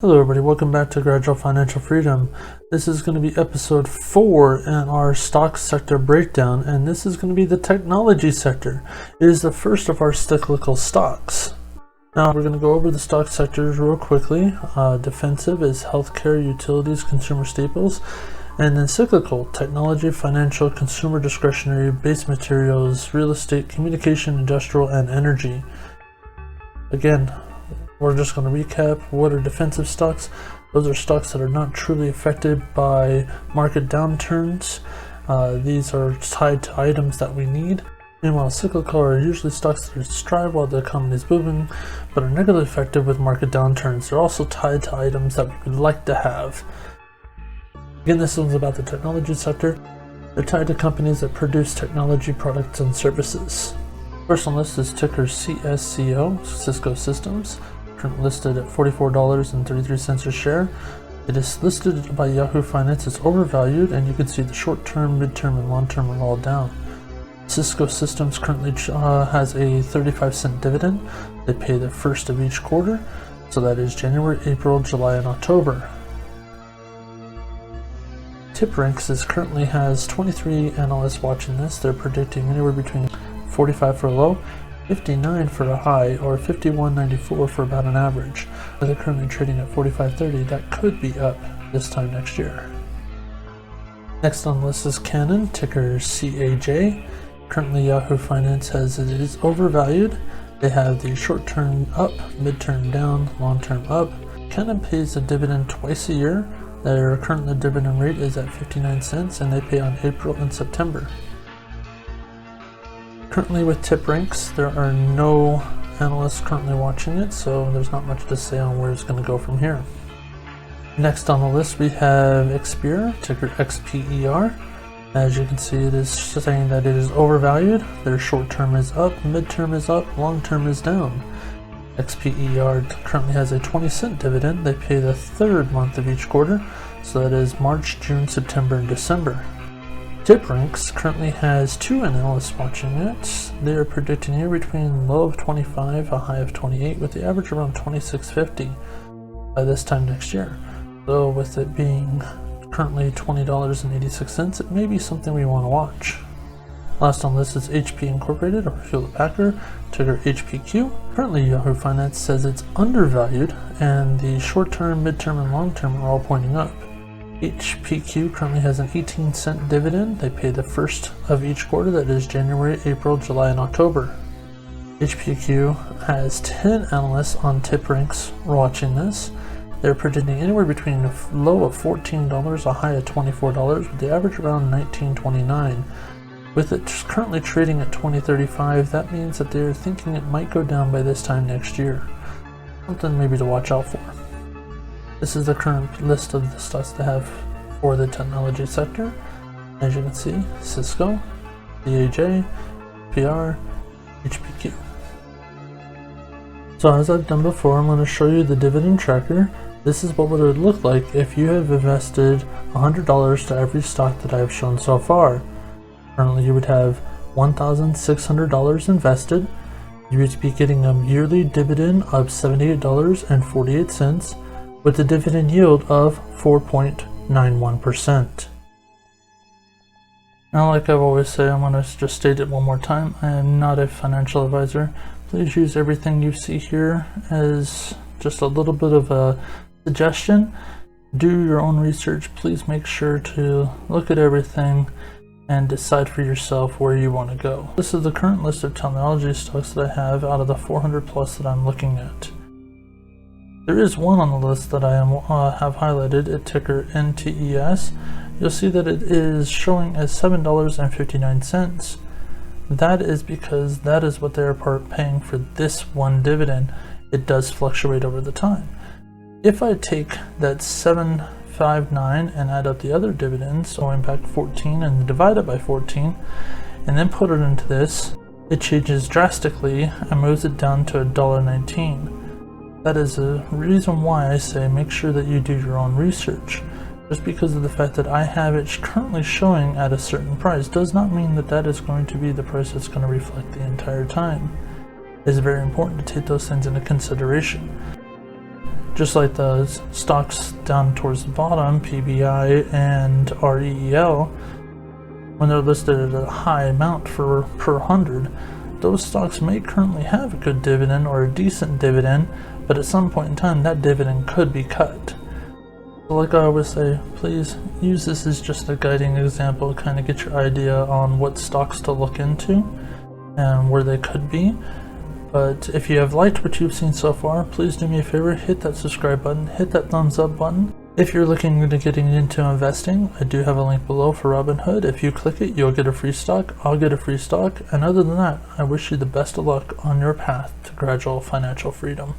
Hello everybody, welcome back to Gradual Financial Freedom. This is going to be episode 4 in our stock sector breakdown, and this is going to be the technology sector. It is the first of our cyclical stocks. Now we're going to go over the stock sectors real quickly. Defensive is healthcare, utilities, consumer staples, and then cyclical, technology, financial, consumer discretionary, base materials, real estate, communication, industrial, and energy. Again, we're just going to recap what are defensive stocks. Those are stocks that are not truly affected by market downturns. These are tied to items that we need. Meanwhile, cyclical are usually stocks that strive while the economy is booming, but are negatively affected with market downturns. They're also tied to items that we would like to have. Again, this one's about the technology sector. They're tied to companies that produce technology products and services. First on the list is ticker CSCO, Cisco Systems. Currently listed at $44.33 a share. It is listed by Yahoo Finance as overvalued, and you can see the short-term, mid-term, and long-term are all down. Cisco Systems currently has a 35-cent dividend. They pay the first of each quarter, so that is January, April, July, and October. TipRanks currently has 23 analysts watching this. They're predicting anywhere between 45 for a low, 59 for a high, or 51.94 for about an average. They're currently trading at 45.30. That could be up this time next year. Next on the list is Canon, ticker CAJ. Currently Yahoo Finance has it is overvalued. They have the short-term up, mid-term down, long-term up. Canon pays a dividend twice a year. Their current dividend rate is at 59 cents, and they pay on April and September. Currently with TipRanks, there are no analysts currently watching it, so there's not much to say on where it's going to go from here. Next on the list we have Xperia, ticker XPER. As you can see, it is saying that it is overvalued. Their short term is up, mid term is up, long term is down. XPER currently has a 20-cent dividend. They pay the third month of each quarter, so that is March, June, September, and December. TipRanks currently has 2 analysts watching it. They are predicting here between low of 25, a high of 28, with the average around 26.50 by this time next year. So with it being currently $20.86, it may be something we want to watch. Last on this is HP Incorporated, or Hewlett Packard, ticker HPQ. Currently Yahoo Finance says it's undervalued, and the short-term, mid-term, and long-term are all pointing up. HPQ currently has an 18-cent dividend. They pay the first of each quarter, that is January, April, July, and October. HPQ has 10 analysts on TipRanks watching this. They're predicting anywhere between a low of $14, a high of $24, with the average around $19.29. With it currently trading at $20.35, that means that they're thinking it might go down by this time next year. Something maybe to watch out for. This is the current list of the stocks they have for the technology sector. As you can see, Cisco, CAJ, PR, HPQ. So as I've done before, I'm going to show you the dividend tracker. This is what it would look like if you have invested $100 to every stock that I've shown so far. Currently you would have $1,600 invested. You would be getting a yearly dividend of $78.48. with a dividend yield of 4.91%. Now, like I've always said, I'm going to just state it one more time. I am not a financial advisor. Please use everything you see here as just a little bit of a suggestion. Do your own research. Please make sure to look at everything and decide for yourself where you want to go. This is the current list of technology stocks that I have out of the 400 plus that I'm looking at. There is one on the list that I have highlighted, a ticker NTES. You'll see that it is showing as $7.59. That is because that is what they're paying for this one dividend. It does fluctuate over the time. If I take that $7.59 and add up the other dividends, going back 14 and divide it by 14, and then put it into this, it changes drastically and moves it down to $1.19. That is a reason why I say make sure that you do your own research. Just because of the fact that I have it currently showing at a certain price does not mean that that is going to be the price that's going to reflect the entire time. It is very important to take those things into consideration. Just like the stocks down towards the bottom, PBI and REEL, when they're listed at a high amount per 100, those stocks may currently have a good dividend or a decent dividend, but at some point in time that dividend could be cut. So like I always say, please use this as just a guiding example, kind of get your idea on what stocks to look into and where they could be. But if you have liked what you've seen so far, please do me a favor, hit that subscribe button, hit that thumbs up button. If you're looking into getting into investing, I do have a link below for Robinhood. If you click it, you'll get a free stock, I'll get a free stock, and other than that, I wish you the best of luck on your path to gradual financial freedom.